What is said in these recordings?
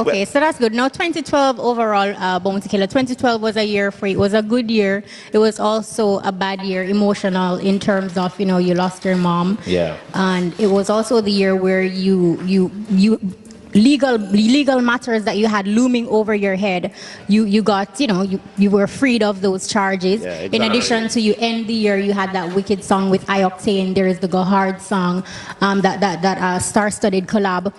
Okay, so that's good. Now, 2012 overall, Bounty Killer. 2012 was a year for you. It was a good year. It was also a bad year, emotional in terms of you lost your mom. Yeah. And it was also the year where you legal matters that you had looming over your head. You got you were freed of those charges. Yeah, In addition to you end the year, you had that wicked song with iOctane. There is the Go Hard song, that star-studded collab.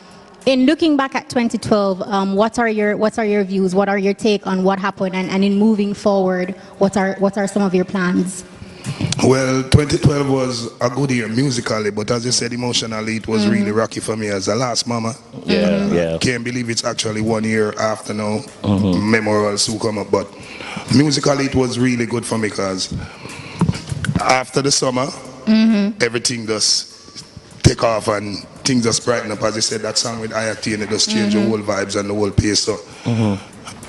In looking back at 2012, what are your views? What are your take on what happened? And in moving forward, what are some of your plans? Well, 2012 was a good year musically, but as you said, emotionally, it was really rocky for me as a last mama. Yeah. Can't believe it's actually 1 year after now. Memorials will come up, but musically, it was really good for me because after the summer, everything just take off and things just brighten up. As I said, that song with IAT and it just changed the whole vibes and the whole pace. So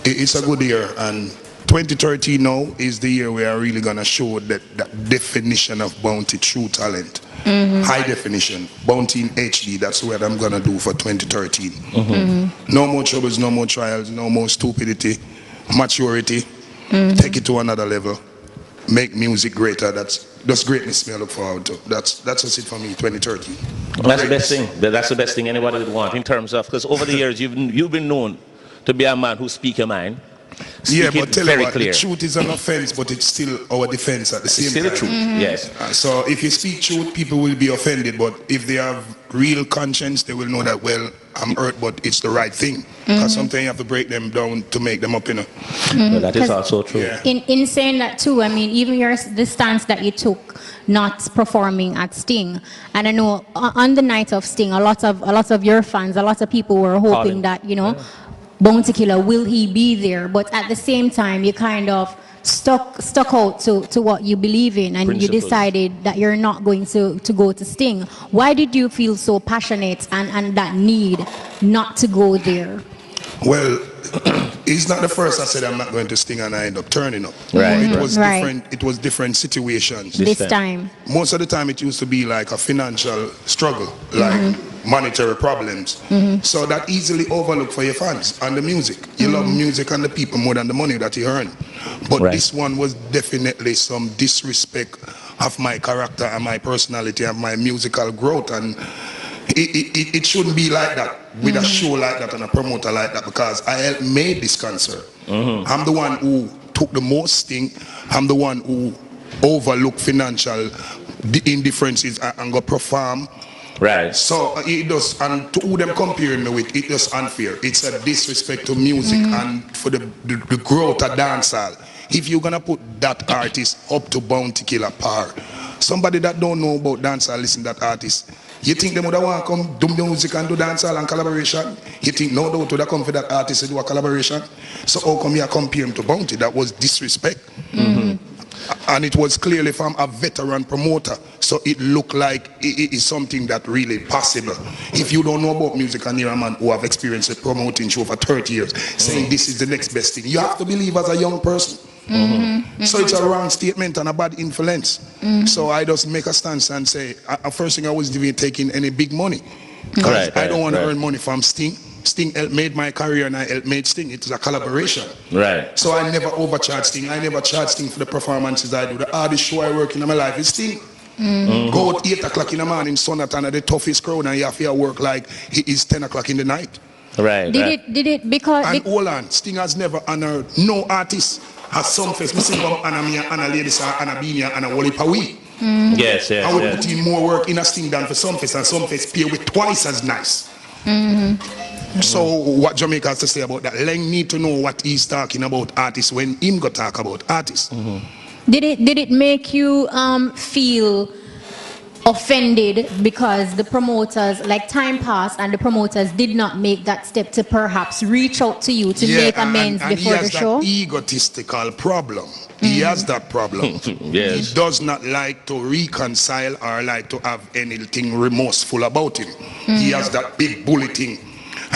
it's a good year, and 2013 now is the year we are really gonna show that definition of Bounty, true talent. High definition, Bounty in HD. That's what I'm gonna do for 2013. No more troubles, no more trials, no more stupidity, maturity. Take it to another level. Make music greater. That's greatness me I look forward to. That's just it for me, 2013. That's the best thing. That's the best thing anybody would want in terms of, because over the years you've been known to be a man who speaks your mind. Yeah, but tell you what, clear. the truth is an offense, but it's still our defense at the same Still time. the truth, yes. So if you speak truth, people will be offended, but if they have real conscience, they will know that, well, I'm hurt, but it's the right thing. Because sometimes you have to break them down to make them up, Well, that is also true. Yeah. In saying that too, I mean, even the stance that you took not performing at Sting, and I know on the night of Sting, a lot of your fans, a lot of people were hoping that Bounty Killer, will he be there? But at the same time, you kind of stuck out to what you believe in, and you decided that you're not going to go to Sting. Why did you feel so passionate and that need not to go there? Well, it's not the first I said I'm not going to Sting and I end up turning up. Right. It was different. It was different situations. This time. Most of the time it used to be like a financial struggle, like monetary problems. So that easily overlooked for your fans and the music. You love music and the people more than the money that you earn. But this one was definitely some disrespect of my character and my personality and my musical growth, and it shouldn't be like that with a show like that and a promoter like that, because I helped made this concert. I'm the one who took the most sting. I'm the one who overlooked financial indifferences and go perform. Right. So it does, and to who them comparing me with, it just unfair. It's a disrespect to music and for the growth of dancehall. If you're gonna put that artist up to Bounty Killer par, somebody that don't know about dancehall listen to that artist, you think they would want to come do music and do dancehall and collaboration? You think no doubt would come for that artist to do a collaboration? So how come you compare him to Bounty? That was disrespect. And it was clearly from a veteran promoter, so it looked like it is something that really possible. If you don't know about music and you're a man who have experienced a promoting show for 30 years, saying this is the next best thing, you have to believe as a young person. So it's a wrong statement and a bad influence. So I just make a stance and say, first thing I was doing, taking any big money, because I don't want to earn money from Sting. Sting helped made my career and I helped made Sting. It was a collaboration. Right. So I never overcharge Sting. I never charge Sting for the performances I do. The hardest show I work in my life is Sting. Go out 8 o'clock in the morning, Sonatan, the toughest crowd, and you have to work like it is 10 o'clock in the night. Right. Did it because... And hold on, Sting has never honored no artist at some fest. I see Anna Mia, Anna Ladies, Anna Binia, Anna Wally Pawi. Yes. I would put in more work in a Sting than for some fest, and some fest pay with twice as nice. So what Jamaica has to say about that? Lang need to know what he's talking about artists when him go talk about artists. Did it make you feel offended because the promoters, like time passed and the promoters did not make that step to perhaps reach out to you to make amends and before the show? He has that egotistical problem. He has that problem. Yes. He does not like to reconcile or like to have anything remorseful about him. He has that big bully thing.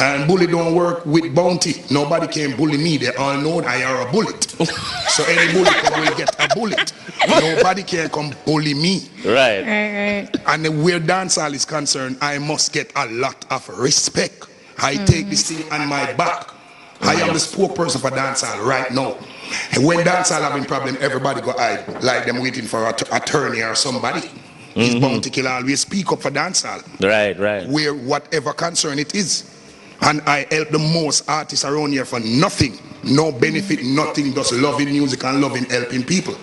And bully don't work with Bounty. Nobody can bully me. They all know I are a bullet. So any bully will get a bullet. Nobody can come bully me. Right. And where dancehall is concerned, I must get a lot of respect. I take this thing on my back. I am the spokesperson for dancehall right now. And when dancehall having problem, everybody go hide, like them waiting for an attorney or somebody. It's Bounty Killer always speak up for dancehall. Right. Where whatever concern it is. And I help the most artists around here for nothing. No benefit, nothing, just loving music and loving helping people.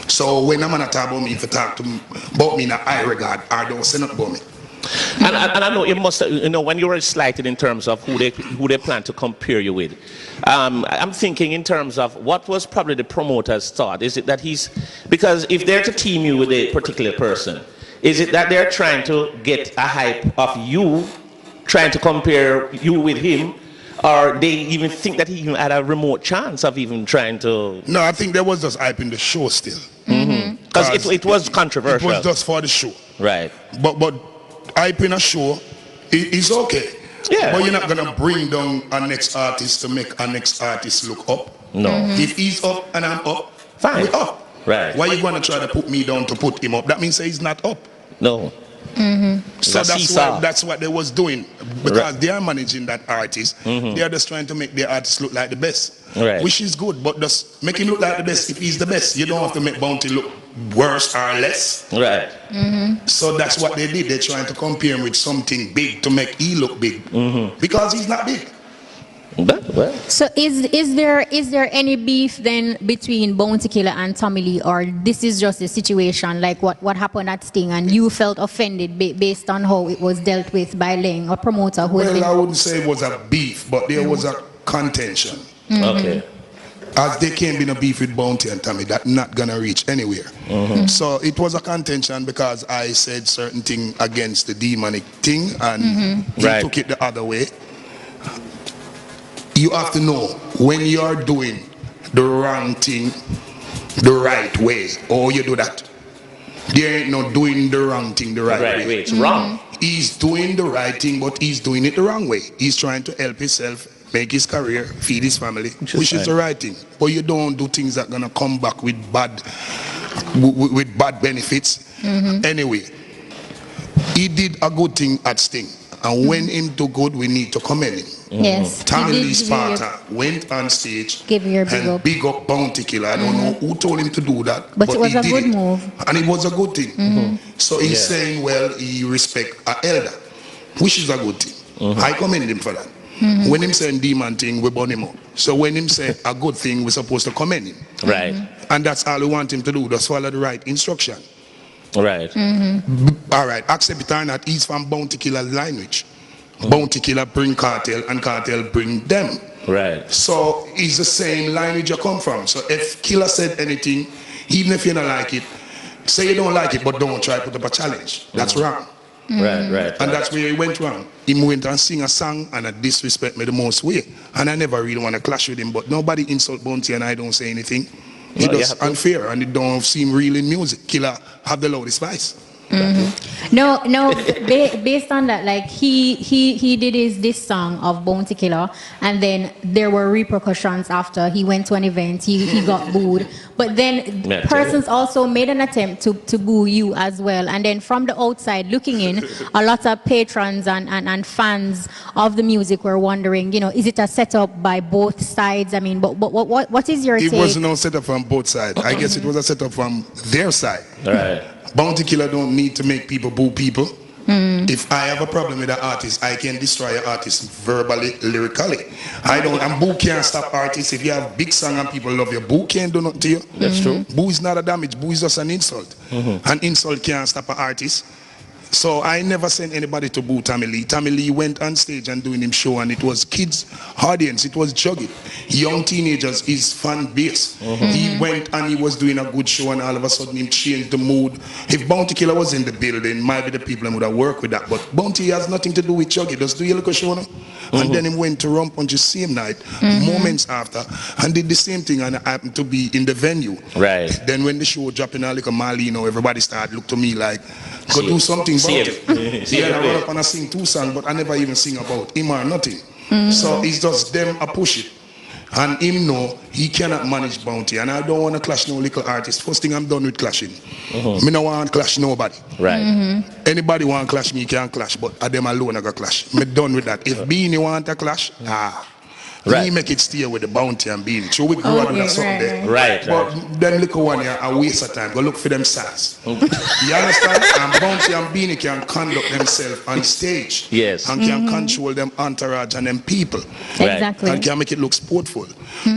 So when I'm gonna talk about me, if you talk to me about me in a high regard, I don't say nothing about me. And I know you must, when you were slighted in terms of who they plan to compare you with. I'm thinking in terms of what was probably the promoter's thought. Is it that because if they're to team you with a particular person, is it that they're trying to get a hype of you, trying to compare you with him, or they even think that he even had a remote chance of even trying to? No, I think there was just hype in the show still. Because it was controversial. It was just for the show. Right. But hype in a show is okay. Yeah. But you're not gonna bring down a next artist to make a next artist look up. No. If he's up and I'm up, Fine. we're up. Right. Why you gonna try to put me down to put him up? That means he's not up. No. So that's what they was doing, because they are managing that artist. They are just trying to make their artist look like the best, which is good. But just make him look like the best if he's the best. You don't have to make Bounty look worse or less. Right. So that's what they did. They're trying to compare him with something big to make he look big, because he's not big. Well. So is there any beef then between Bounty Killer and Tommy Lee, or this is just a situation like what happened at Sting and you felt offended based on how it was dealt with by Leng, or promoter who Well, I wouldn't say it was a beef, but there was a contention. Okay. As they can't be a beef with Bounty and Tommy, that's not gonna reach anywhere. So it was a contention because I said certain thing against the demonic thing, and he took it the other way. You have to know when you're doing the wrong thing the right way, or you do that. There ain't no doing the wrong thing the right way. It's wrong. He's doing the right thing, but he's doing it the wrong way. He's trying to help himself, make his career, feed his family, which is the right thing. But you don't do things that are gonna come back with bad benefits. Anyway, he did a good thing at Sting, and when him do good, we need to commend him. Yes. Tommy Lee Sparta went on stage and big up Bounty Killer. I don't know who told him to do that, but it was a good move, and it was a good thing. So he's saying, well, he respect an elder, which is a good thing. I commend him for that. When him saying demon thing, we burn him out. So when him say a good thing, we're supposed to commend him. Right. And that's all we want him to do, just follow the right instruction. Right. All right, accept it or not, he's from Bounty Killer lineage. Bounty Killer bring Cartel, and Cartel bring them. Right. So it's the same lineage you come from. So if Killer said anything, even if you don't like it, say you don't like it, but don't try to put up a challenge. That's wrong. Right. And that's where he went wrong. He went and sing a song and disrespect me the most way. And I never really want to clash with him, but nobody insult Bounty and I don't say anything. It's just unfair, and it don't seem real in music. Killer have the loudest voice. No, based on that, like he did this song of Bounty Killer, and then there were repercussions after he went to an event, he got booed, but then persons also made an attempt to boo you as well, and then from the outside looking in, a lot of patrons and fans of the music were wondering, is it a setup by both sides? I mean, but what is your take? It was no setup from both sides. I guess it was a setup from their side. Right. Bounty Killer don't need to make people boo people. If I have a problem with an artist, I can destroy an artist verbally, lyrically. And boo can't stop artists. If you have big song and people love you, boo can't do nothing to you. That's true. Boo is not a damage, boo is just an insult. An insult can't stop an artist. So I never sent anybody to boo Tommy Lee. Tommy Lee went on stage and doing him show, and it was kids audience, it was jugging. Young teenagers, his fan base. He went and he was doing a good show, and all of a sudden he changed the mood. If Bounty Killer was in the building, might be the people would have worked with that. But Bounty has nothing to do with jugging. Just do your little show now. And then he went to Rump on the same night, moments after, and did the same thing, and I happened to be in the venue. Right. Then when the show dropped in like a Mali, everybody started look to me like, go do something about it. Yeah, I run up and I sing 2 songs, but I never even sing about him or nothing. So it's just them a push it. And him know he cannot manage Bounty. And I don't want to clash no little artist. First thing I'm done with clashing. Me no want to clash nobody. Right. Anybody want to clash me can clash, but at them alone I go clash. Me done with that. If Beanie want to clash, Right. he make it stay with the Bounty and Beanie. So we grow on that something there. Right. But them little one here a waste of time. Go look for them size. You understand? And Bounty and Beanie can conduct themselves on stage. Yes. And can control them entourage and them people. Right. Exactly. And can make it look sportful.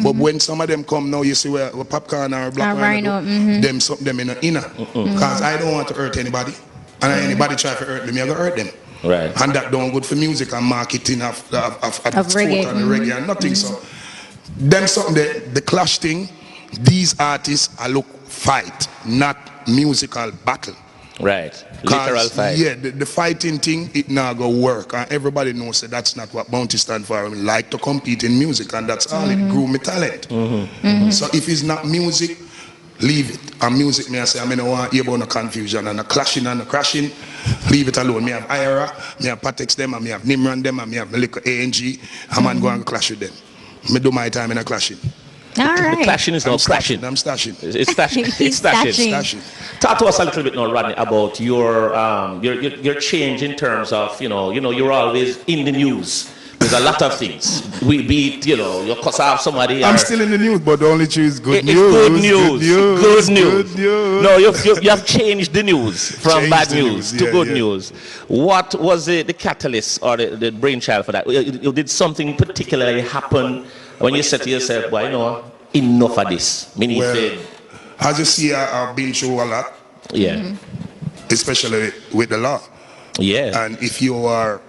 But when some of them come now, you see where popcorn or black Rhino, them something them in the inner. Because I don't want to hurt anybody. And anybody try to hurt me, I go hurt them. Right. And that don't good for music and marketing of reggae. and reggae and nothing. So them something the clash thing, these artists are look fight, not musical battle. Right. Literal fight. Yeah, the fighting thing, it now go work. And everybody knows that that's not what Bounty stand for. I like to compete in music, and that's all. It grew my talent. So if it's not music, leave it. And music, me I say, I don't want to hear about no confusion and no clashing and no crashing. Leave it alone. Me have Ira, me have Patex them, and me have Nimran them, and me have Melika ANG. I'm not going to clash with them. Me do my time in a clashing. All right. The clashing is not crashing. I'm stashing. It's stashing. He's It's stashing. stashing. Stashing. Talk to us a little bit now, Rodney, about your change in terms of you're always in the news with a lot of things. We beat you cuss off somebody. I'm still in the news, but the only choose good It's news. good news. Good news. Good news. No, you have changed the news from Changed bad the news news, to yeah, good yeah. news. What was the catalyst or the brainchild for that? Did something particularly happen when you said to yourself, well, enough of this? Meaning, Well, as you see, I've been through a lot, yeah, especially with the law. yeah, And if you are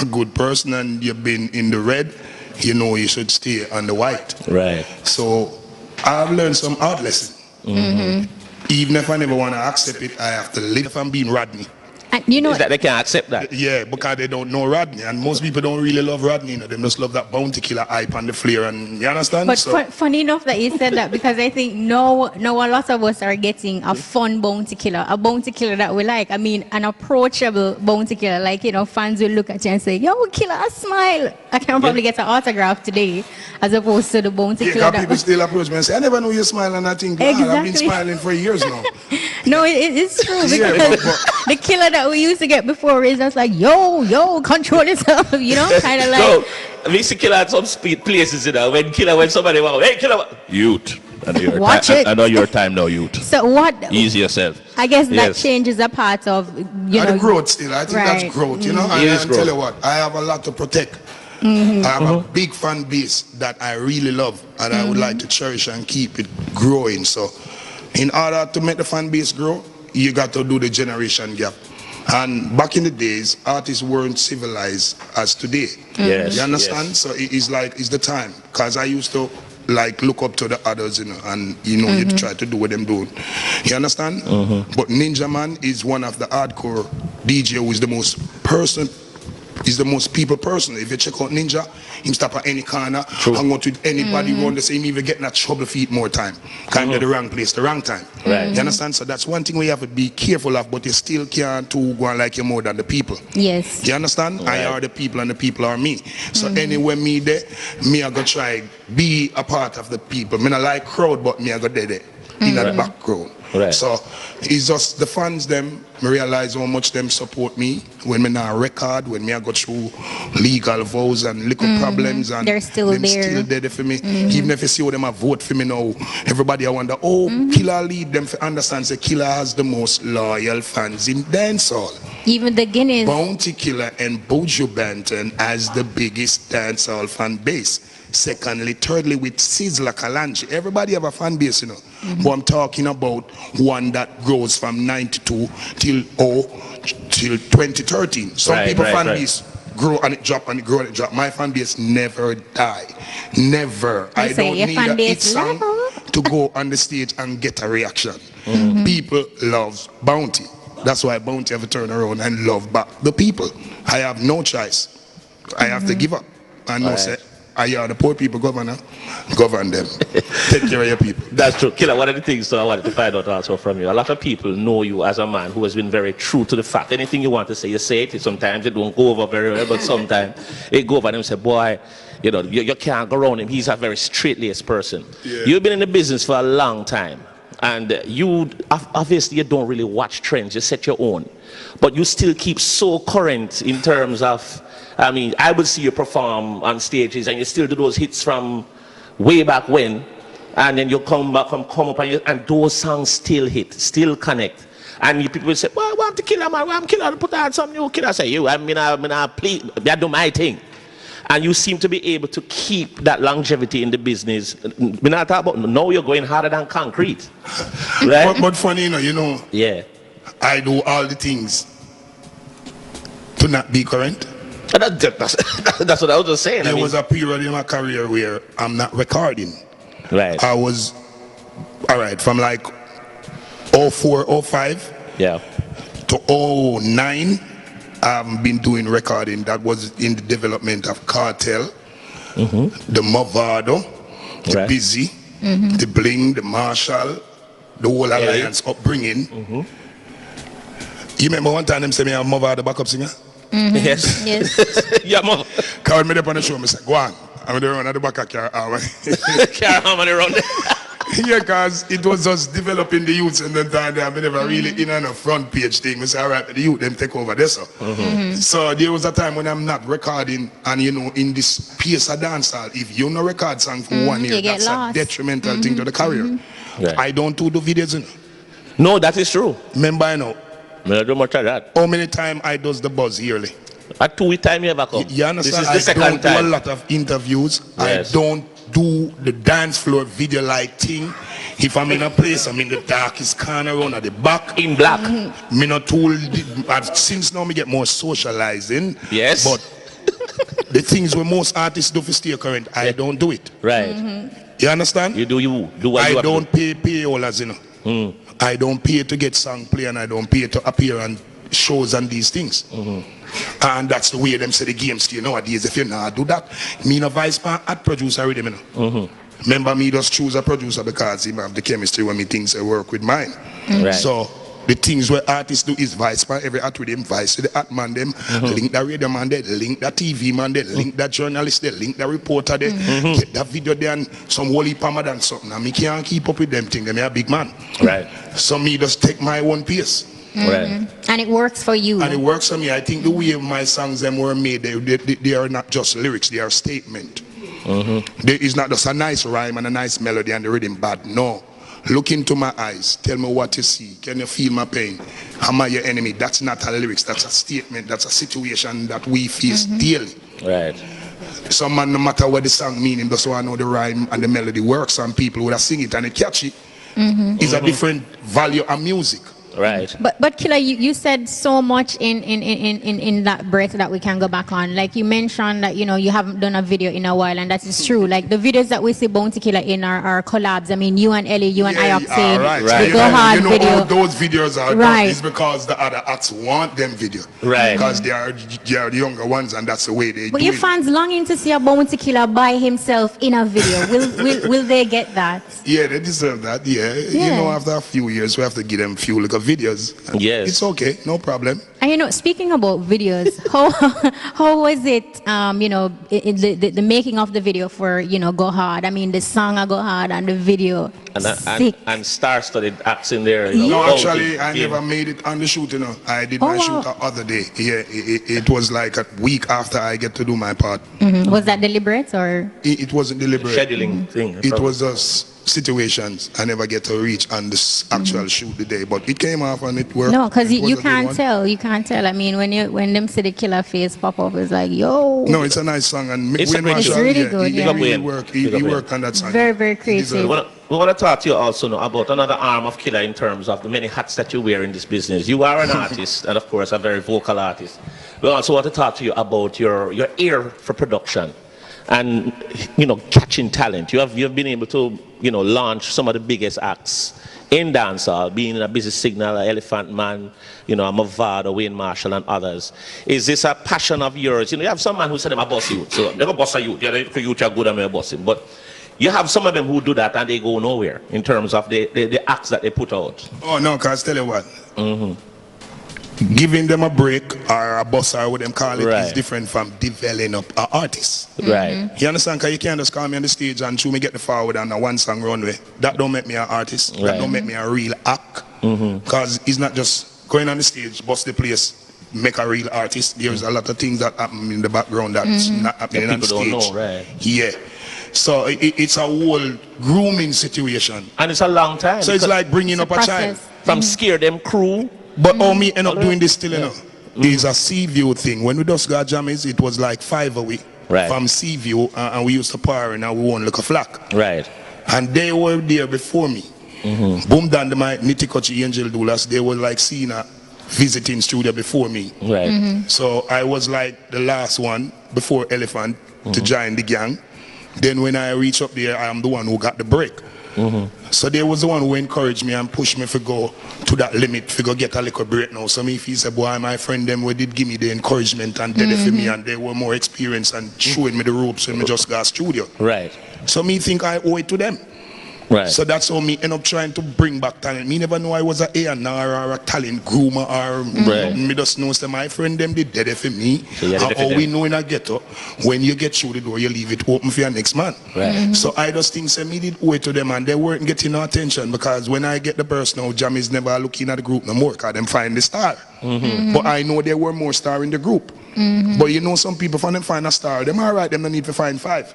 a good person and you've been in the red, you know you should stay on the white. right, So I've learned some hard lessons. Even if I never want to accept it, I have to live. If I'm being Rodney. And you know, is that they can't accept that? Yeah, because they don't know Rodney. And most people don't really love Rodney. They just love that Bounty Killer hype and the flair. And you understand? but So, funny enough that you said that, because I think now a lot of us are getting a fun bounty killer, a bounty killer that we like. I mean, an approachable bounty killer. Like, fans will look at you and say, yo, killer, a smile. I can probably get an autograph today, as opposed to the bounty yeah, killer. 'cause people still approach me and say, I never know you smile. And I think, I've been Exactly. smiling for years now. No, it's true, Yeah, because but- the killer that we used to get before is just like, yo, control yourself, kind of like. So, we see Killer at some places, when somebody walks, hey, Killer, youth. Watch it. I know your time now, youth. So what? Ease yourself. I guess that Yes. changes a part of, And the growth still. I think Right. that's growth, And It is I tell growth. you what, I have a lot to protect. I have a big fan base that I really love, and I would like to cherish and keep it growing. So in order to make the fan base grow, you got to do the generation gap. And back in the days, artists weren't civilized as today. Yes, You understand? yes. So it's the time. Because I used to look up to the others, and you try to do what them doing. You understand? But Ninja Man is one of the hardcore DJ who is the most people person. If you check out Ninja, him stop at any corner, hang out with anybody around the same, even getting a trouble feet more time. Kind of the wrong place, the wrong time. Right. You understand? So that's one thing we have to be careful of, but you still can't go on like you more than the people. yes. You understand? Right. I are the people and the people are me. So anywhere me there, me I go try be a part of the people. Me not like crowd, but me I go there in the background. Right. So it's just the fans them, me realize how much them support me when me not record, when me I go through legal vows and little problems, and They're still them there. still there for me. Even if you see how them a vote for me now, everybody I wonder, Killer lead them to understand say Killer has the most loyal fans in dancehall. Even the Guinness. Bounty Killer and Buju Banton as the biggest dancehall fan base. Secondly, thirdly, with Sizzla Kalanji. Everybody have a fan base, But I'm talking about one that grows from 92 till 2013. Some Right, people right, fan right. base grow and it drop and it grow and it drop. My fan base never die. Never. I say don't your need fan a hit base song level. to go on the stage and get a reaction. People love Bounty. That's why Bounty have to turn around and love back the people. I have no choice. I have to give up. I know, Right. say, I are the poor people governor. Govern them. Take care of your people. That's true. Killer, one of the things I wanted to find out also from you, a lot of people know you as a man who has been very true to the fact. Anything you want to say, you say it. Sometimes it don't go over very well, but sometimes it go over and say, boy, You know, you can't go around him. He's a very straight-laced person. Yeah. You've been in the business for a long time. And you, obviously, you don't really watch trends. You set your own. But you still keep so current in terms of, I mean, I would see you perform on stages and you still do those hits from way back when. And then you come back and come up and those songs still hit, still connect. And you people say, well, I want to kill him, I want to kill him, put out some new killer. I say, I do my thing. And you seem to be able to keep that longevity in the business. We're not talking about, now you're going harder than concrete. Right? But funny, you know, Yeah. I do all the things to not be current. That's what I was just saying. There was a period in my career where I'm not recording. Right. I was, all right, from like 04, 05 Yeah. to 09, I've been doing recording. That was in the development of Cartel, the Mavado, the Right. Busy, the Bling, the Marshall, the whole Alliance upbringing. You remember one time them say me I'm Mavado backup singer? Yes. Yes. Yeah, mother. Cause when me up on the show, I say, go on. I'm there at the back of car. Carry Harmony around there. Yeah, cause it was just developing the youths and then time I never really in on a front page thing. We say, all right, the youth them take over this. So there was a time when I'm not recording and you know in this pace of dancehall, if you no record song for 1 year, you get that's lost. a detrimental thing to the career. Right. I don't do the videos, you know. No, that is true. Remember, I know I don't do much of that. how many times I does the buzz yearly. At 2 times you ever come. You understand? This is the I second don't do a time. lot of interviews. Yes. I don't do the dance floor video like thing. If I'm in a place, I'm in the darkest corner around at the back. In black. Me not told, since now me get more socializing. Yes. But the things where most artists do for stay current, I don't do it. Right. You understand? You do what I you have to don't pay payolas, you know. I don't pay to get song play and I don't pay to appear on shows and these things. And that's the way them say the game stay nowadays. If you not do that, me no vice pan at producer with them, you know. Remember me just choose a producer because he have the chemistry when me things I work with mine. Right. So the things where artists do is vice pan every act with them, vice to the act man them, link the radio man there, link the TV man there, link the journalist there, link the reporter there, get that video there and some holy palmer and something. And me can't keep up with them things, them a big man. Right. So me just take my one pace. Right. And it works for you. And it works for me. I think the way my songs them were made, they are not just lyrics, they are statement. There is not just a nice rhyme and a nice melody and the rhythm bad. No. Look into my eyes. Tell me what you see. Can you feel my pain? Am I your enemy? That's not a lyrics. That's a statement. That's a situation that we face daily. Right. Some man, no matter what the song meaning, just want to know the rhyme and the melody works. Some people would sing it and they catch it. It's a different value of music. Right. But Killer, you said so much in that breath that we can go back on. Like you mentioned that, you know, you haven't done a video in a while, and that is true. Like the videos that we see Bounty Killer in are collabs. I mean, you and Ellie, you and Ioxane, right. the You Go know, Hard you know video. all those videos are Right. done is because the other acts want them video. Right. Because they are the younger ones and that's the way they But do your it. fans longing to see a Bounty Killer by himself in a video. Will they get that? Yeah, they deserve that. Yeah. You know, after a few years, we have to give them few little videos. Yes. It's okay, no problem. And you know, speaking about videos, how was it? You know, the making of the video for, you know, Go Hard. I mean, the song I Go Hard and the video. Sick. And star-studded acts in there. You know, No, Bounty actually, I film. never made it on the shoot, you know. I did Oh, my wow. shoot the other day. Yeah, it was like a week after I get to do my part. Was that deliberate or? It wasn't deliberate. Scheduling thing. It was just situations I never get to reach on this actual shoot the day, but it came off and it worked. No, because It was you a good can't one. tell. You can't tell. I mean, when them see the Killer face pop up, it's like, yo. No, it's a nice song and It's Wayne a great Marshall, song. It's really yeah, good, he yeah. really Big up worked. Wayne. He Big up worked on that song. Very, very He creative. deserved it. We want to talk to you also now about another arm of Killer in terms of the many hats that you wear in this business. You are an artist and, of course, a very vocal artist. We also want to talk to you about your ear for production and, you know, catching talent. You've been able to, you know, launch some of the biggest acts in dancehall, being in a Busy Signal, Elephant Man, you know, Mavado, Wayne Marshall, and others. Is this a passion of yours? You know, you have some man who said them a boss youth, so they go boss a youth. Yeah, the youth are good and they're bossing, but you have some of them who do that and they go nowhere in terms of the acts that they put out. Oh no, cause tell you what. giving them a break or a bus or what them call it Right. is different from developing up an artist. Right. You understand? Because you can't just call me on the stage and show me get the forward and a one song runway. That don't make me an artist. Right. That don't make me a real act. Because it's not just going on the stage, bust the place, make a real artist. There's a lot of things that happen in the background that's not happening on the people stage. don't know, right. Yeah. So it's a whole grooming situation. And it's a long time. So it's because like bringing up a child. process. from scare them crew. But how me end up doing this still, you know, is a sea view thing. When we just got jammies, it was like 5 a week Right. from sea view, and we used to par and we won like a flock. Right. And they were there before me. Boom down the my Nitikochi Angel Doulas, they were like seeing a visiting studio before me. Right. So I was like the last one before Elephant to join the gang. Then when I reach up there, I am the one who got the break. So they was the one who encouraged me and pushed me to go to that limit, to go get a little break now. So me if he said, boy, my friend them who did give me the encouragement and did it for me, and they were more experienced and showing me the ropes when me just got studio. Right. So me think I owe it to them. Right. So that's how me end up trying to bring back talent. Me never know I was a A&R or a talent groomer or Right. me just know that my friend them did dead for me. So you had And it for how them. we know in a ghetto, when you get through the door, you leave it open for your next man. Right. So I just think say me did owe it to them and they weren't getting no attention because when I get the burst now, Jam is never looking at the group no more because them find the star. But I know there were more star in the group. But you know some people when them find a star, them alright, them don't need to find 5.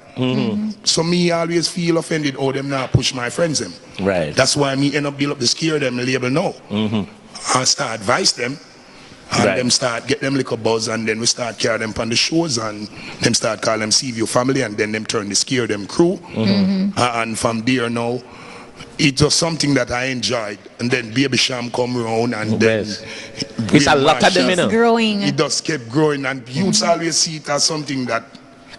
So me always feel offended or them not push my friends them. Right. That's why me end up build up the scare them label now. And start advise them. And Right. them start get them little buzz and then we start carry them on the shows and them start call them Seaview family and then them turn the scare them crew. And from there now, it's just something that I enjoyed. And then Baby Sham come around and then Yes. It's a lot of them, you know. Growing. it just kept growing and youths always see it as something that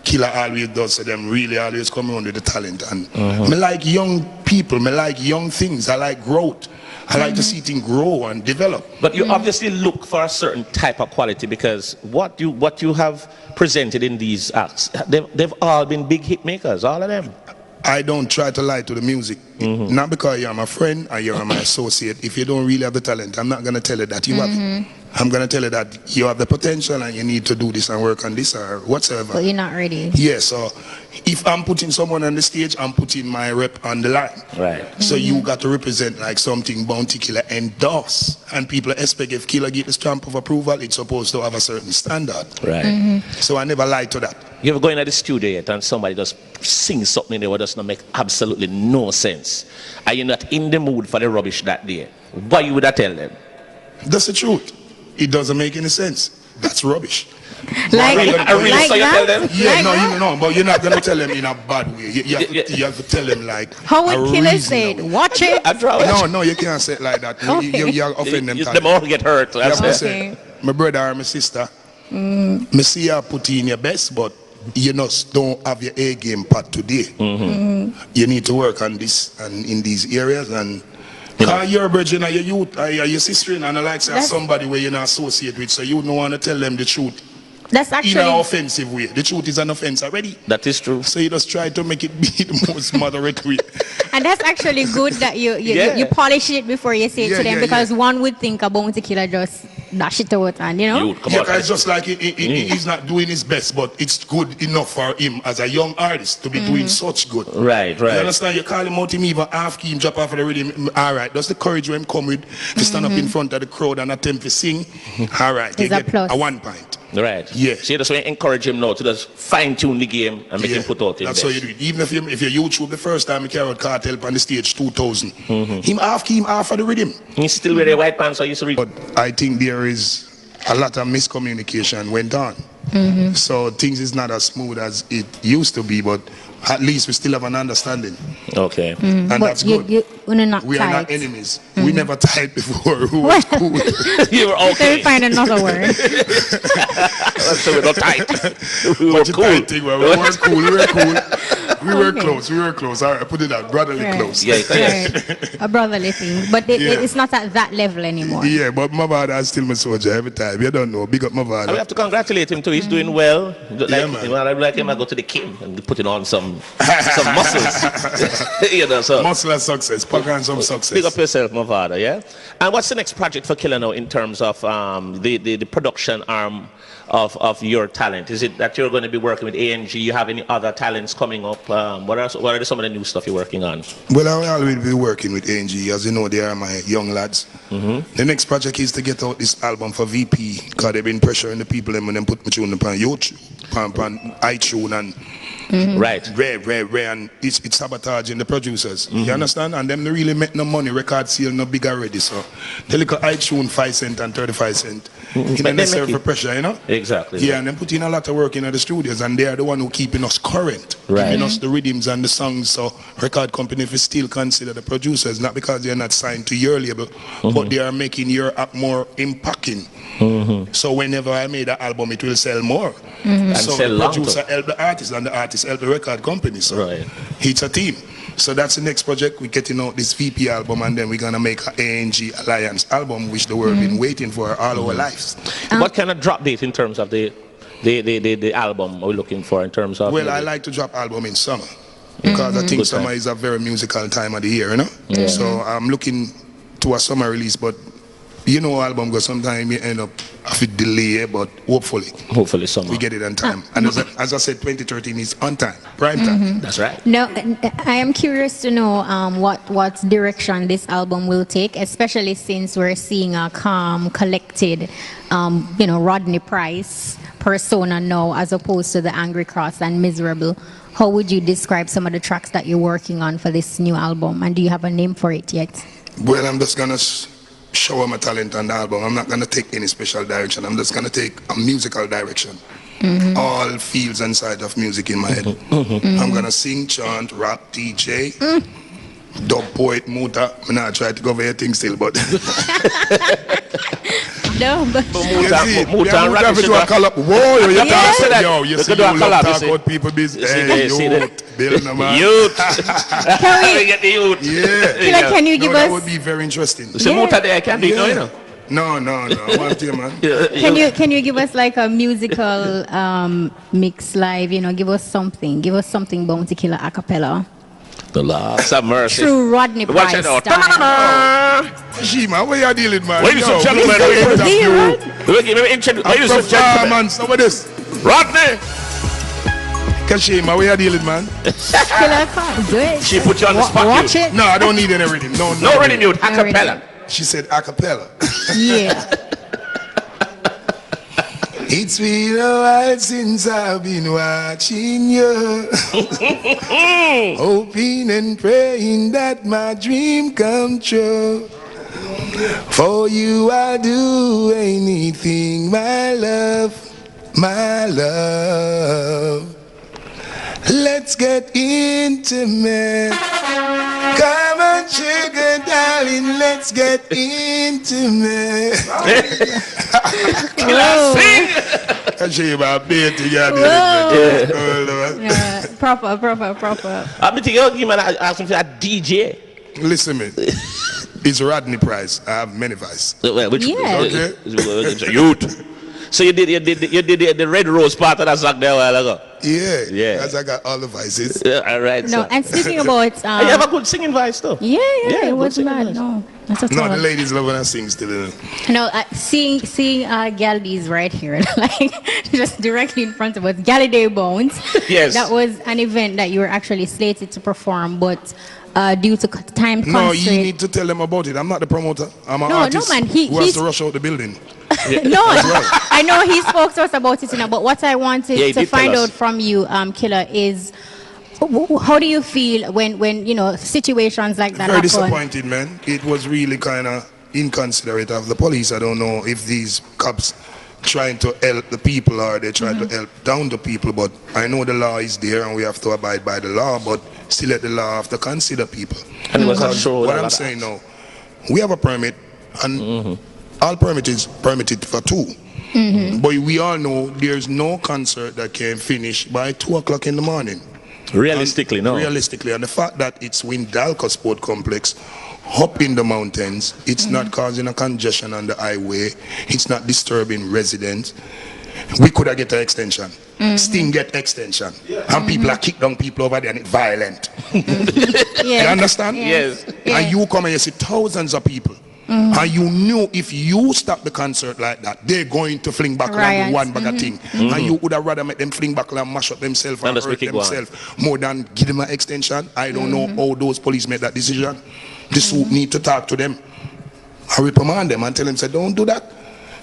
Killer always does, so them really always come around with the talent. And me like young people, me like young things, I like growth. I like to see things grow and develop. But you obviously look for a certain type of quality because what you have presented in these acts, they've all been big hit makers, all of them. I don't try to lie to the music. Not because you're my friend or you're my associate. If you don't really have the talent, I'm not going to tell you that you have it. I'm going to tell you that you have the potential and you need to do this and work on this or whatsoever. But you're not ready. Yeah, so if I'm putting someone on the stage, I'm putting my rep on the line. Right. So you got to represent like something Bounty Killer endorse. And people expect if Killer get the stamp of approval, it's supposed to have a certain standard. Right. So I never lie to that. You ever go into the studio yet and somebody just sings something in there that does not make absolutely no sense? Are you not in the mood for the rubbish that day? What you would I tell them? That's the truth. It doesn't make any sense. That's rubbish. Like, Really? like So you tell that? them? Yeah, Like no, that? you know, but you're not gonna tell them in a bad way. You have to tell them like How a would Killer reasonable- say it? Watch it. I draw it. No, you can't say it like that. You offend them. Them all get hurt. That's Yeah, it. say, my brother or my sister, me see you put in your best, but you just don't have your A game part today. You need to work on this and in these areas and. You're a virgin or your youth or your sister and I like say That's- somebody where you're not associated with, so you don't want to tell them the truth That's in an actually offensive way. The truth is an offense already. That is true. So you just try to make it be the most moderate way. and that's actually good that Yeah. you polish it before you say it Yeah, to them yeah, because yeah. one would think a Bounty Killer just dash it out and you know. You, come Yeah, on. 'cause it's just like he's not doing his best, but it's good enough for him as a young artist to be doing such good. Right, You right. understand? You call him out, him even half key, him drop off of the rhythm. All right, that's the courage when him come with to stand up in front of the crowd and attempt to sing. All right, you It's a get plus. a 1 point. Right. Yeah. So you just want to encourage him now to just fine tune the game and make him put out his That's best. how you do it. Even if you YouTube the first time he carried Cartel on the stage 2000, him half key, him half of the rhythm. He still wear the white pants I used to read. But I think there is a lot of miscommunication went on. So things is not as smooth as it used to be, but at least we still have an understanding. Okay. And But that's good. you're not We are not tight. enemies. We never tied before. We were cool. You were Let me okay. find another word. So we're not tight. We were But you cool. tight thing, well, we were cool. We were cool. We were Okay. close. We were close. All right, put it out. Brotherly Right. close. Yeah, Right. A brotherly thing, but Yeah. it's not at that level anymore. Yeah, but Mavado is still my soldier every time. You don't know. Big up And we Mavado. have to congratulate him too. He's doing well. Like, man. you know, I like him. I go to the king and putting on some muscles. You know, so Muscle and success. Pack on some big success. up yourself, Mavado. Yeah. And what's the next project for Killer now in terms of the production arm of your talent? Is it that you're going to be working with ANG? You have any other talents coming up? What are some of the new stuff you're working on? Well, I will always be working with ANG. As you know, they are my young lads. Mm-hmm. The next project is to get out this album for VP, because they've been pressuring the people and when them put my tune upon YouTube, upon iTunes and Right. rare, and it's sabotaging the producers. You understand? And them they really make no money. Record sale no big already. So they look at iTunes 5 cents and 35 cents. You But know, they necessary make for it- pressure, you know? Exactly. Yeah, and them put in a lot of work in the studios, and they are the one who keeping us current, Right. giving us the rhythms and the songs. So record company, if you still consider the producers, not because they're not signed to your label, but they are making your app more impacting. So whenever I made an album, it will sell more. And So sell the long producer too. help the artist, and the artist help the record company. So Right. it's a team. So that's the next project. We're getting out this VP album, and then we're gonna make an ANG Alliance album, which the world been waiting for all our lives. What kind of drop date in terms of the album are we looking for in terms of? Well, I like to drop album in summer because I think Good summer time. is a very musical time of the year, you know. So I'm looking to a summer release, but you know, album goes sometimes you end up have to delay, but hopefully summer. we get it on time. And as I said, 2013 is on time, prime time. That's right. Now, I am curious to know what direction this album will take, especially since we're seeing a calm, collected, Rodney Price persona now, as opposed to the Angry Cross and Miserable. How would you describe some of the tracks that you're working on for this new album, and do you have a name for it yet? Well, I'm just gonna show my talent on the album. I'm not gonna take any special direction. I'm just gonna take a musical direction. All fields and sides of music in my head. I'm gonna sing, chant, rap, DJ, dub, poet, muta. I'm not trying to go over your thing still, but No, but Muta and rap do should a have- collab. Whoa, you Yeah. can't say that. You Yo, you could see, do you a love collab, you talk see. about people business. You see Hey, that, you see that. youth, build them up. Youth. Can we- Get the youth. Yeah. Killer, can you No, give that us? would be very interesting. See Muta there, I can't do it now, you know. No. I want you, man. Can you give us like a musical mix live? Give us something. Give us something Bounty Killer a cappella. The Lord have mercy. True Rodney Watch Price it out. style. Shima, what you dealing, man? Ladies and Yo, gentlemen, we ladies got and- you. Ladies and gentlemen, Performance, how about this? Rodney. Kashima, what you dealing, man? Killer, come do it. She put you on the spot, Watch you. it. No, I don't need any rhythm. No. No ready mute, a No ready cappella. She said a cappella. Yeah. It's been a while since I've been watching you. Hoping and praying that my dream come true. For you I do anything, my love, my love. Let's get intimate. Come on, sugar darling, let's get intimate. Sing. Kashima, baby, Yeah, proper. I'm thinking, you man, ask him for a DJ. Listen, man. It's Rodney Price. I have many vices. Which Yeah. Okay. It's a youth. So you did the red rose part of that song there a while ago. Yeah. Yeah. As I got all the vices. All right. No, So. and speaking about You have a good singing voice though. yeah, Yeah, it good was singing bad. voice. No, not at No, all. the ladies love when I sing still. No, seeing Galdies right here, like just directly in front of us, Galliday Bones. Yes. That was an event that you were actually slated to perform, but due to time No, you constraint. need to tell them about it. I'm not the promoter. I'm an No, artist man, who has he's- to rush out the building. No, I know he spoke to us about it, but what I wanted Yeah, he to did tell find us. out from you, Killer, is how do you feel when situations like that Very happen? disappointed, man. It was really kind of inconsiderate of the police. I don't know if these cops trying to help the people or they trying to help down the people, but I know the law is there and we have to abide by the law, but still let the law have to consider people. And it was not Because sure what that I'm that- saying now, we have a permit and all permit is permitted for 2. But we all know there's no concert that can finish by 2 o'clock in the morning. Realistically, no. Realistically, and the fact that it's Windalco Sport Complex, up in the mountains, it's not causing a congestion on the highway, it's not disturbing residents. We could have get an extension. Sting get extension. And people are kick down people over there and it's violent. You understand? Yes. And you come and you see thousands of people. And you knew if you stop the concert like that, they're going to fling back like one bag of thing. And you would have rather make them fling back and mash up themselves and hurt themselves more than give them an extension. I don't know how those police made that decision. The suit need to talk to them. I reprimand them and tell them, say, don't do that.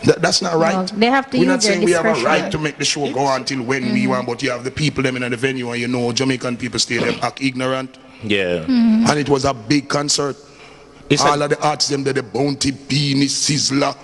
That's not right. No, they have to We're use not their saying we have a discretion. right to make the show go on till when we want, but you have the people them in the venue and you know Jamaican people stay them act ignorant. Yeah. And it was a big concert. All of the artists them there, the Bounty, Beanie, Sizzler,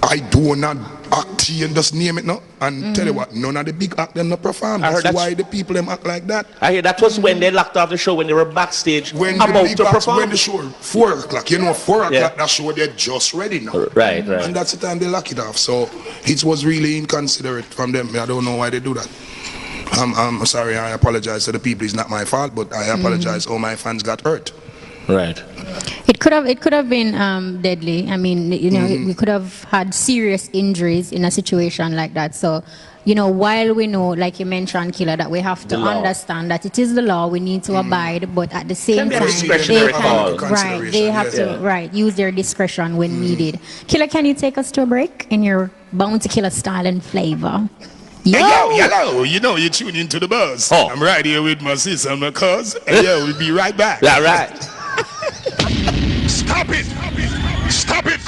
I do not act and just name it now. And tell you what, none of the big act them not perform. That's why the people them act like that. I hear that was when they locked off the show, when they were backstage When about the big to acts, perform. when the show 4 o'clock, you know 4 o'clock that show they're just ready now. Right. And that's the time they lock it off. So it was really inconsiderate from them. I don't know why they do that. I'm sorry, I apologize to the people. It's not my fault, but I apologize. All my fans got hurt. Right. It could have been deadly. I mean, you know, we could have had serious injuries in a situation like that. So, you know, while we know, like you mentioned, Killer, that we have to understand that it is the law, we need to abide, but at the same Can be a time, discretionary call. they have to use their discretion when needed. Killer, can you take us to a break in your Bounty Killer style and flavor? Yo, you know you tune into the buzz. I'm right here with my sister and my cuz. We'll be right back. Yeah, right. Stop it! Stop it!